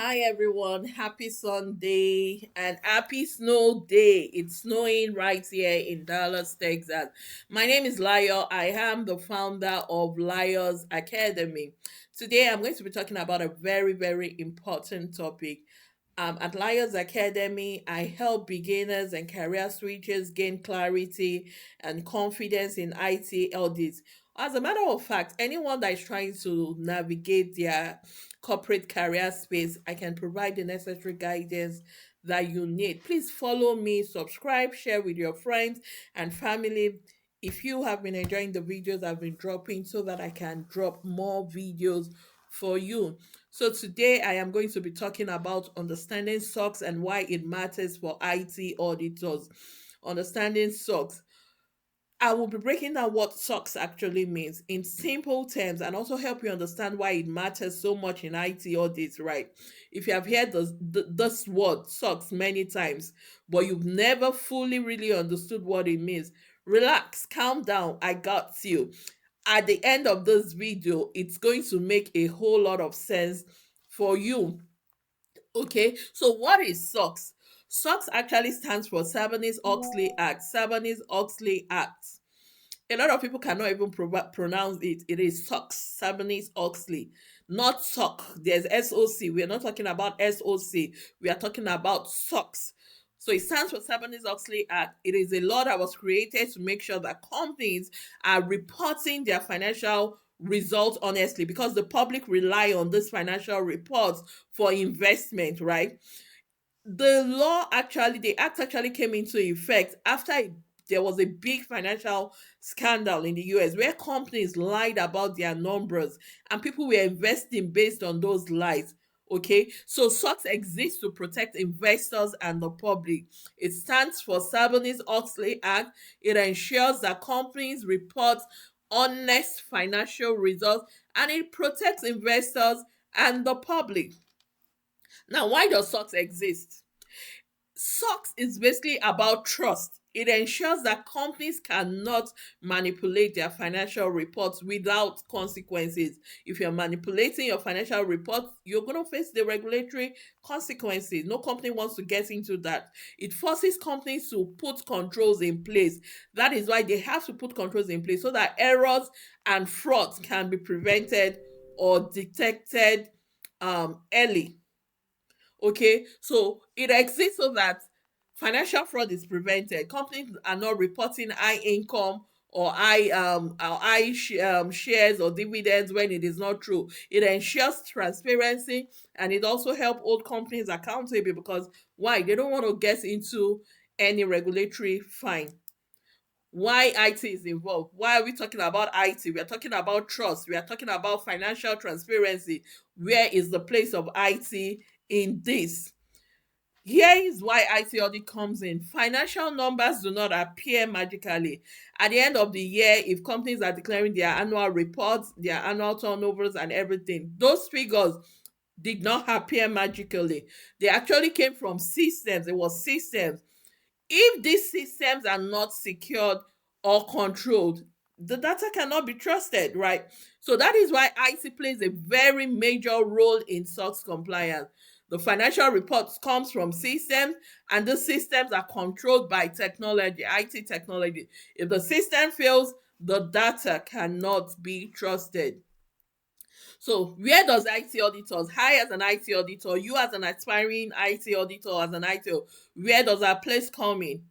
Hi everyone, happy Sunday and happy snow day. It's snowing right here in Dallas, Texas. My name is Layo. I am the founder of Layo's Academy. Today I'm going to be talking about a very important topic. At Lions Academy, I help beginners and career switchers gain clarity and confidence in IT audits. As a matter of fact, anyone that is trying to navigate their corporate career space, I can provide the necessary guidance that you need. Please follow me, subscribe, share with your friends and family. If you have been enjoying the videos I've been dropping, so that I can drop more videos for you. So today I am going to be talking about understanding SOX and why it matters for IT auditors. Understanding SOX. I will be breaking down what SOX actually means in simple terms and also help you understand why it matters so much in IT audits, right? If you have heard this word SOX many times, but you've never fully really understood what it means, relax, calm down, I got you. At the end of this video, it's going to make a whole lot of sense for you. Okay, so what is SOX? SOX actually stands for Sarbanes-Oxley Act. Sarbanes-Oxley Act. A lot of people cannot even pronounce it. It is SOX, Sarbanes-Oxley, not SOC. There's SOC. We are not talking about SOC. We are talking about SOX. So it stands for Sarbanes-Oxley Act. It is a law that was created to make sure that companies are reporting their financial results honestly, because the public rely on these financial reports for investment, right? The act actually came into effect after there was a big financial scandal in the US where companies lied about their numbers and people were investing based on those lies. Okay, so SOX exists to protect investors and the public. It stands for Sarbanes-Oxley Act. It ensures that companies report honest financial results and it protects investors and the public. Now, why does SOX exist? SOX is basically about trust. It ensures that companies cannot manipulate their financial reports without consequences. If you're manipulating your financial reports, you're going to face the regulatory consequences. No company wants to get into that. It forces companies to put controls in place. That is why they have to put controls in place so that errors and frauds can be prevented or detected early. Okay, so it exists so that financial fraud is prevented. Companies are not reporting high income or shares or dividends when it is not true. It ensures transparency and it also helps old companies accountable because why? They don't want to get into any regulatory fine. Why IT is involved? Why are we talking about IT? We are talking about trust. We are talking about financial transparency. Where is the place of IT in this? Here is why IT audit comes in. Financial numbers do not appear magically. At the end of the year, if companies are declaring their annual reports, their annual turnovers, and everything, those figures did not appear magically. They actually came from systems. It was systems. If these systems are not secured or controlled, the data cannot be trusted, right? So that is why IT plays a very major role in SOX compliance. The financial reports comes from systems and the systems are controlled by technology, IT technology. If the system fails, the data cannot be trusted. So where does IT auditors, I as an IT auditor, you as an aspiring IT auditor, as an IT, where does our place come in?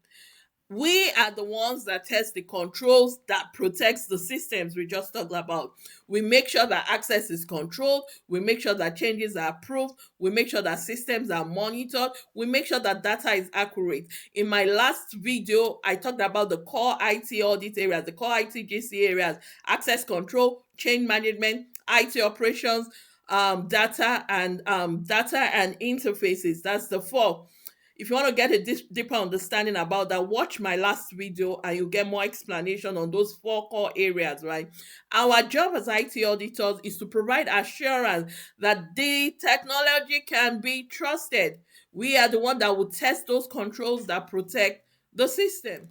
We are the ones that test the controls that protects the systems we just talked about. We make sure that access is controlled. We make sure that changes are approved. We make sure that systems are monitored. We make sure that data is accurate. In my last video, I talked about the core IT audit areas, the core ITGC areas, access control, change management, IT operations, data and interfaces. That's the four. If you want to get a deeper understanding about that, watch my last video and you'll get more explanation on those four core areas, right? Our job as IT auditors is to provide assurance that the technology can be trusted. We are the one that will test those controls that protect the system.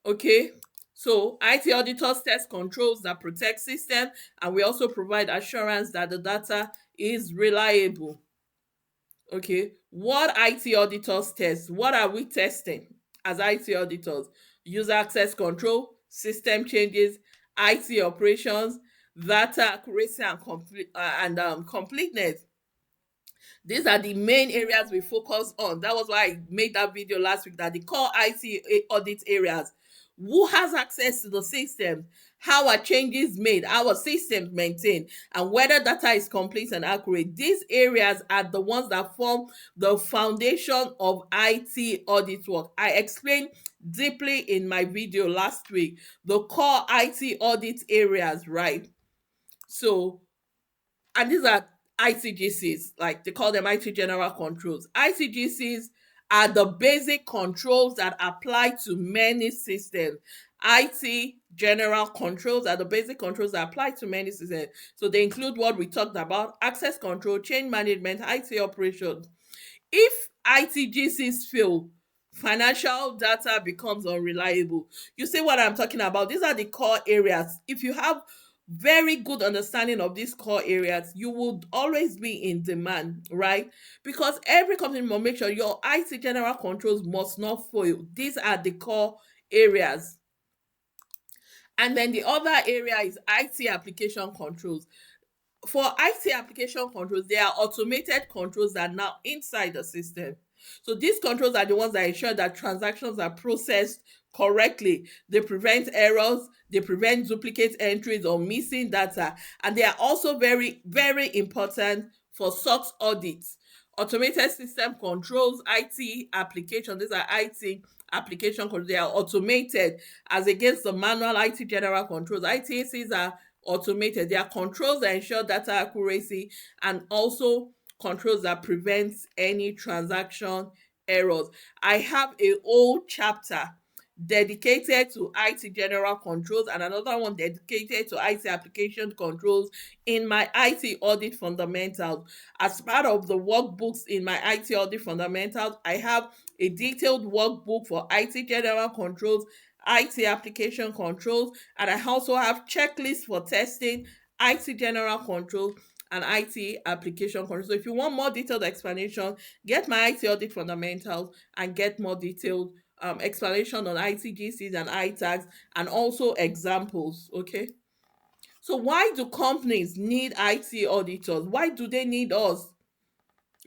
Okay, so IT auditors test controls that protect system and we also provide assurance that the data is reliable. Okay, what IT auditors test? What are we testing as IT auditors? User access control, system changes, IT operations, data accuracy and completeness. These are the main areas we focus on. That was why I made that video last week, that the core IT audit areas. Who has access to the system? How are changes made? How are systems maintained? And whether data is complete and accurate. These areas are the ones that form the foundation of IT audit work. I explained deeply in my video last week the core IT audit areas, right? So, and these are ITGCs, like they call them IT General Controls. ITGCs are the basic controls that apply to many systems. IT General Controls are the basic controls that apply to many systems. So they include what we talked about: access control, change management, IT operations. If ITGCs fail, financial data becomes unreliable. You see what I'm talking about? These are the core areas. If you have very good understanding of these core areas, you would always be in demand, right? Because every company must make sure your IT general controls must not fail. These are the core areas. And then the other area is IT application controls. For IT application controls, they are automated controls that are now inside the system. So these controls are the ones that ensure that transactions are processed correctly. They prevent errors, they prevent duplicate entries or missing data, and they are also very, very important for SOX audits. Automated system controls, IT application, these are IT application controls, they are automated as against the manual IT general controls. ITACs are automated. They are controls that ensure data accuracy and also controls that prevent any transaction errors. I have a whole chapter dedicated to IT general controls and another one dedicated to IT application controls in my IT audit fundamentals. As part of the workbooks in my IT audit fundamentals, I have a detailed workbook for IT general controls, IT application controls, and I also have checklists for testing IT general controls and IT application controls. So if you want more detailed explanation, get my IT audit fundamentals and get more detailed explanation on ITGCs and ITACs and also examples. Okay. So why do companies need IT auditors? Why do they need us?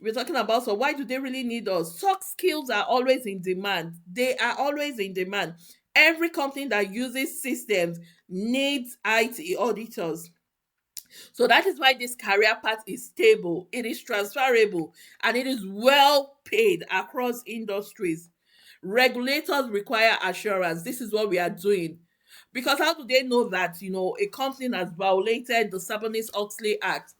We're talking about, so why do they really need us? Soft skills are always in demand. They are always in demand. Every company that uses systems needs IT auditors. So that is why this career path is stable, it is transferable, and it is well paid across industries. Regulators require assurance. This is what we are doing. Because how do they know that, a company has violated the Sarbanes-Oxley Act?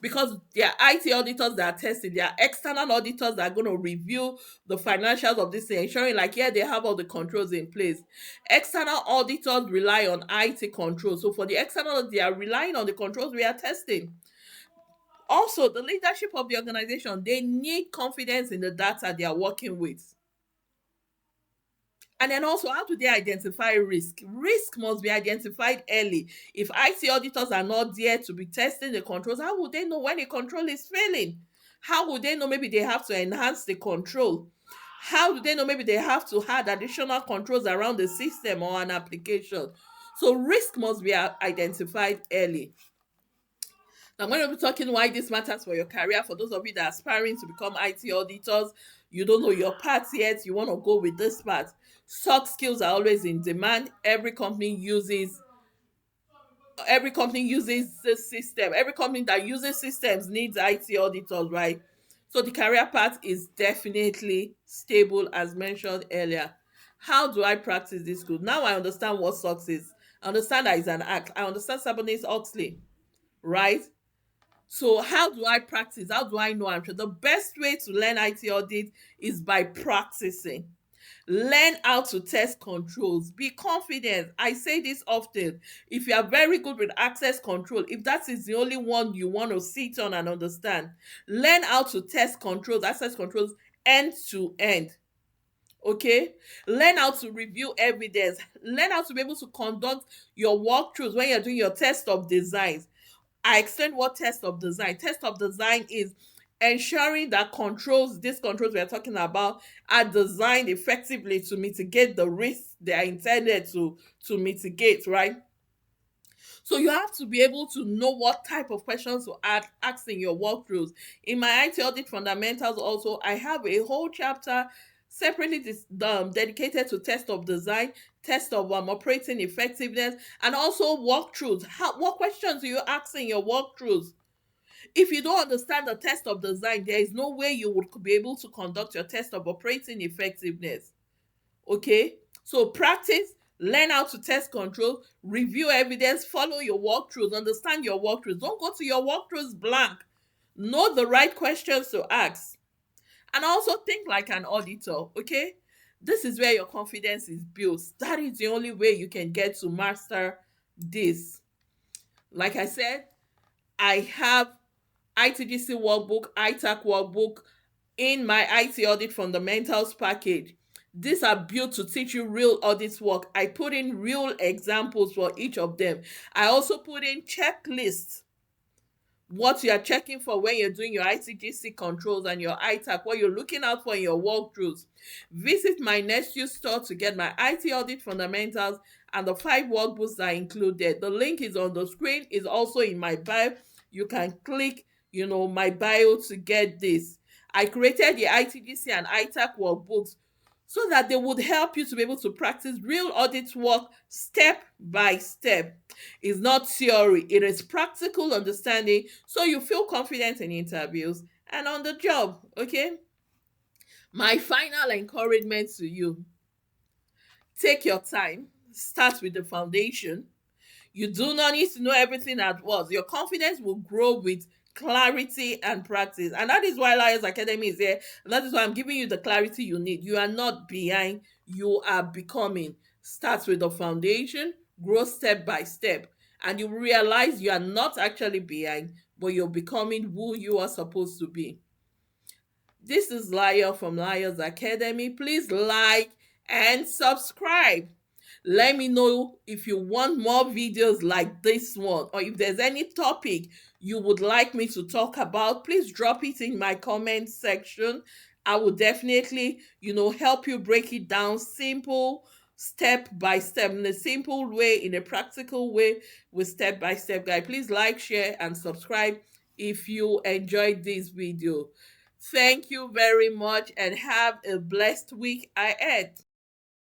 Because they are IT auditors that are testing, they are external auditors that are going to review the financials of this thing, ensuring like, yeah, they have all the controls in place. External auditors rely on IT controls. So for the external, they are relying on the controls we are testing. Also, the leadership of the organization, they need confidence in the data they are working with. And then also, how do they identify risk? Risk must be identified early. If IT auditors are not there to be testing the controls, how would they know when a control is failing? How would they know maybe they have to enhance the control? How do they know maybe they have to add additional controls around the system or an application? So risk must be identified early. I'm going to be talking why this matters for your career. For those of you that are aspiring to become IT auditors, you don't know your path yet, you want to go with this path. Soft skills are always in demand. Every company uses the system. Every company that uses systems needs IT auditors, right? So the career path is definitely stable, as mentioned earlier. How do I practice this good? Now I understand what SOX is. I understand that it's an act. I understand Sarbanes-Oxley, right? So how do I practice? How do I know I'm sure? The best way to learn IT audit is by practicing. Learn how to test controls. Be confident. I say this often. If you are very good with access control, if that is the only one you want to sit on and understand, learn how to test controls, access controls end to end. Okay, learn how to review evidence, learn how to be able to conduct your walkthroughs when you're doing your test of designs. I explain what test of design. Test of design is ensuring that these controls we are talking about, are designed effectively to mitigate the risks they are intended to mitigate, right? So you have to be able to know what type of questions to ask in your walkthroughs. In my IT audit fundamentals also, I have a whole chapter separately dedicated to test of design, test of operating effectiveness, and also walkthroughs. What questions do you ask in your walkthroughs? If you don't understand the test of design, there is no way you would be able to conduct your test of operating effectiveness. Okay? So practice, learn how to test control, review evidence, follow your walkthroughs, understand your walkthroughs. Don't go to your walkthroughs blank. Know the right questions to ask. And also think like an auditor, okay? This is where your confidence is built. That is the only way you can get to master this. Like I said, I have ITGC workbook, ITAC workbook in my IT Audit Fundamentals package. These are built to teach you real audit work. I put in real examples for each of them. I also put in checklists, what you are checking for when you're doing your ITGC controls and your ITAC, what you're looking out for in your walkthroughs. Visit my next use store to get my IT Audit Fundamentals and the 5 workbooks that are included. The link is on the screen, is also in my bio. You can click, my bio to get this. I created the ITGC and ITAC workbooks so that they would help you to be able to practice real audit work step by step. It's not theory, it is practical understanding, so you feel confident in interviews and on the job. Okay? My final encouragement to you: take your time, start with the foundation. You do not need to know everything at once. Your confidence will grow with clarity and practice. And that is why Liars Academy is here. And that is why I'm giving you the clarity you need. You are not behind, you are becoming. Start with the foundation, grow step by step. And you realize you are not actually behind, but you're becoming who you are supposed to be. This is Layo from Liars Academy. Please like and subscribe. Let me know if you want more videos like this one, or if there's any topic you would like me to talk about. Please drop it in my comment section. I will definitely, help you break it down simple, step by step, in a simple way, in a practical way, with step by step guide. Please like, share, and subscribe if you enjoyed this video. Thank you very much and have a blessed week ahead.